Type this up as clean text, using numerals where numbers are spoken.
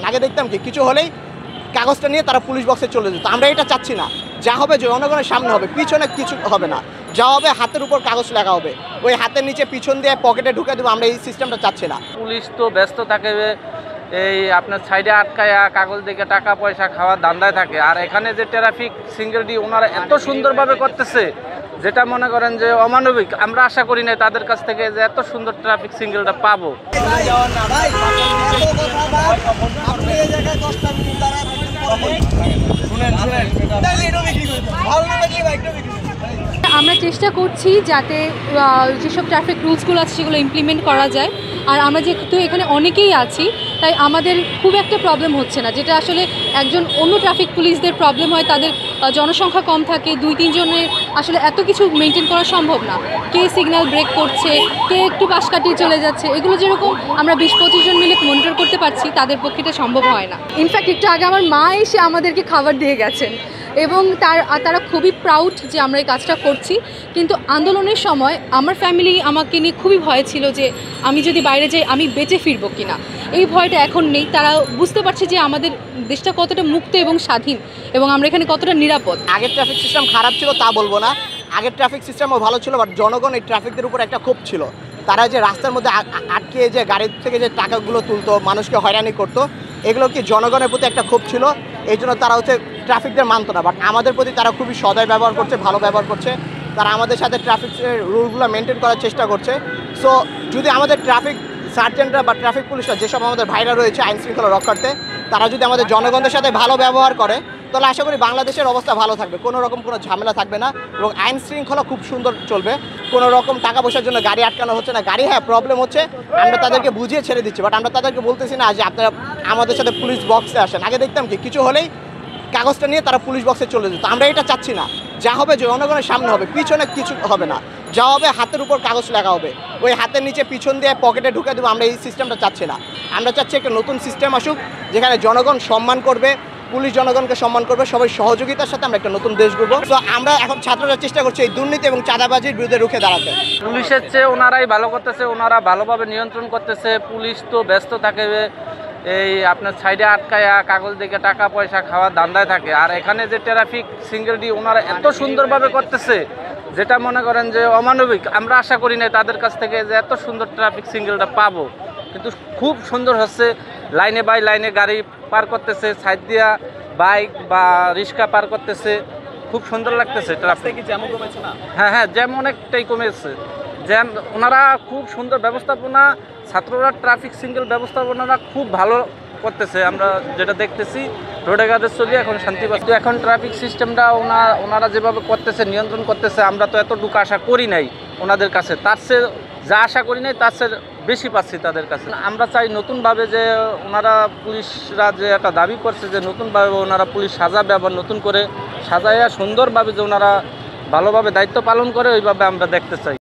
আগে দেখতাম কি কিছু হলেই কাগজটা নিয়ে তারা পুলিশ বক্সে চলে যেত। আমরা এটা চাচ্ছি না। যা হবে জনগণের সামনে হবে, পিছনে কিছু হবে না। যা হবে হাতের উপর কাগজ লেখা হবে, ওই হাতের নিচে পিছন দিয়ে পকেটে ঢুকে দেবো। আমরা এই সিস্টেমটা চাচ্ছি না। পুলিশ তো ব্যস্ত থাকে এই আপনার সাইডে আটকায়া কাগজ দেখে টাকা পয়সা খাওয়ার ধান্দায় থাকে, আর এখানে যে ট্রাফিক সিঙ্গেলটি ওনারা এত সুন্দরভাবে করতেছে যেটা মনে করেন যে অমানবিক। আমরা আশা করি না তাদের কাছ থেকে যে এত সুন্দর ট্রাফিক সিঙ্গেলটা পাবো। আমরা চেষ্টা করছি যাতে যেসব ট্রাফিক রুলসগুলো আছে সেগুলো ইমপ্লিমেন্ট করা যায়। আর আমরা যেহেতু এখানে অনেকেই আছি তাই আমাদের খুব একটা প্রবলেম হচ্ছে না, যেটা আসলে একজন অন্য ট্রাফিক পুলিশদের প্রবলেম হয়। তাদের জনসংখ্যা কম থাকে, 2-3 জনের আসলে এত কিছু মেনটেন করা সম্ভব না। কে সিগন্যাল ব্রেক করছে, কে একটু পাশ কাটিয়ে চলে যাচ্ছে, এগুলো যেরকম আমরা 20-25 জন মিলে মনিটর করতে পারছি, তাদের পক্ষে এটা সম্ভব হয় না। ইনফ্যাক্ট একটু আগে আমার মা এসে আমাদেরকে খাবার দিয়ে গেছেন এবং তারা খুবই প্রাউড যে আমরা এই কাজটা করছি। কিন্তু আন্দোলনের সময় আমার ফ্যামিলি আমাকে নিয়ে খুবই ভয় ছিল যে আমি যদি বাইরে যাই আমি বেঁচে ফিরবো কিনা। এই ভয়টা এখন নেই। তারা বুঝতে পারছে যে আমাদের দেশটা কতটা মুক্ত এবং স্বাধীন এবং আমরা এখানে কতটা নিরাপদ। আগের ট্রাফিক সিস্টেম খারাপ ছিল তা বলবো না, আগের ট্রাফিক সিস্টেমও ভালো ছিল, বাট জনগণ এই ট্রাফিকদের উপর একটা ক্ষোভ ছিল। তারা যে রাস্তার মধ্যে আটকে যে গাড়ির থেকে যে টাকাগুলো তুলতো, মানুষকে হয়রানি করতো, এগুলো কি জনগণের প্রতি একটা ক্ষোভ ছিল। এই জন্য তারা ট্রাফিকদের মানতো না। বাট আমাদের প্রতি তারা খুবই সদয় ব্যবহার করছে, ভালো ব্যবহার করছে। তারা আমাদের সাথে ট্রাফিকের রুলগুলো মেনটেন করার চেষ্টা করছে। সো যদি আমাদের ট্রাফিক সার্জেন্টরা বা ট্রাফিক পুলিশরা, যেসব আমাদের ভাইরা রয়েছে আইন শৃঙ্খলা রক্ষার্থে, তারা যদি আমাদের জনগণের সাথে ভালো ব্যবহার করে তাহলে আশা করি বাংলাদেশের অবস্থা ভালো থাকবে, কোনো ঝামেলা থাকবে না এবং আইন শৃঙ্খলা খুব সুন্দর চলবে। কোনো রকম টাকা পয়সার জন্য গাড়ি আটকানো হচ্ছে না। গাড়ি প্রবলেম হচ্ছে, আমরা তাদেরকে বুঝিয়ে ছেড়ে দিচ্ছি, বাট আমরা তাদেরকে বলতেছি না যে আপনারা আমাদের সাথে পুলিশ বক্সে আসেন। আগে দেখতাম কি কিছু হলেই কাগজটা নিয়ে তারা পুলিশ বক্সে চলে যেত। আমরা এটা চাচ্ছি না। যা হবে জনগণের সামনে হবে, পিছনে কিছু হবে না। যা হবে হাতের উপর কাগজ লেখা হবে, ওই হাতের নিচে পিছন দিয়ে পকেটে ঢুকে দেবো। আমরা এই সিস্টেমটা চাচ্ছি না। আমরা চাচ্ছি একটা নতুন সিস্টেম আসুক, যেখানে জনগণ সম্মান করবে, পুলিশ জনগণকে সম্মান করবে, সবাই সহযোগিতার সাথে আমরা একটা নতুন দেশ গড়ব। তো আমরা এখন ছাত্ররা চেষ্টা করছি এই দুর্নীতি এবং চাঁদাবাজির বিরুদ্ধে রুখে দাঁড়াতে। পুলিশের চেয়ে ওনারাই ভালো করতেছে, ওনারা ভালোভাবে নিয়ন্ত্রণ করতেছে। পুলিশ তো ব্যস্ত থাকে এই আপনার সাইডে আটকায়া কাগজ দেখে টাকা পয়সা খাওয়ার ধান্দায় থাকে, আর এখানে যে ট্রাফিক সিঙ্গেলটি ওনারা এত সুন্দরভাবে করতেছে যেটা মনে করেন যে অমানবিক। আমরা আশা করি না তাদের কাছ থেকে যে এত সুন্দর ট্রাফিক সিঙ্গেলটা পাবো, কিন্তু খুব সুন্দর হচ্ছে। লাইনে বাই লাইনে গাড়ি পার করতেছে, সাইড দিয়া বাইক বা রিক্সা পার করতেছে, খুব সুন্দর লাগতেছে। ট্রাফিক জ্যামও কমেছে না? হ্যাঁ, জ্যাম অনেকটাই কমেছে। জ্যাম ওনারা খুব সুন্দর ব্যবস্থাপনা, ছাত্ররা ট্রাফিক সিঙ্গেল ব্যবস্থাপনাটা খুব ভালো করতেছে। আমরা যেটা দেখতেছি রোডে ঘাটে চলি এখন শান্তি পাচ্ছি। এখন ট্রাফিক সিস্টেমটা ওনারা যেভাবে করতেছে, নিয়ন্ত্রণ করতেছে, আমরা তো এতটুকু আশা করি নাই ওনাদের কাছে। তার চেয়ে যা আশা করি নাই তার চেয়ে বেশি পাচ্ছি তাদের কাছে। আমরা চাই নতুনভাবে যে ওনারা পুলিশরা যে একটা দাবি করছে যে নতুনভাবে ওনারা পুলিশ সাজাবে, আবার নতুন করে সাজাইয়া সুন্দরভাবে যে ওনারা ভালোভাবে দায়িত্ব পালন করে, ওইভাবে আমরা দেখতে চাই।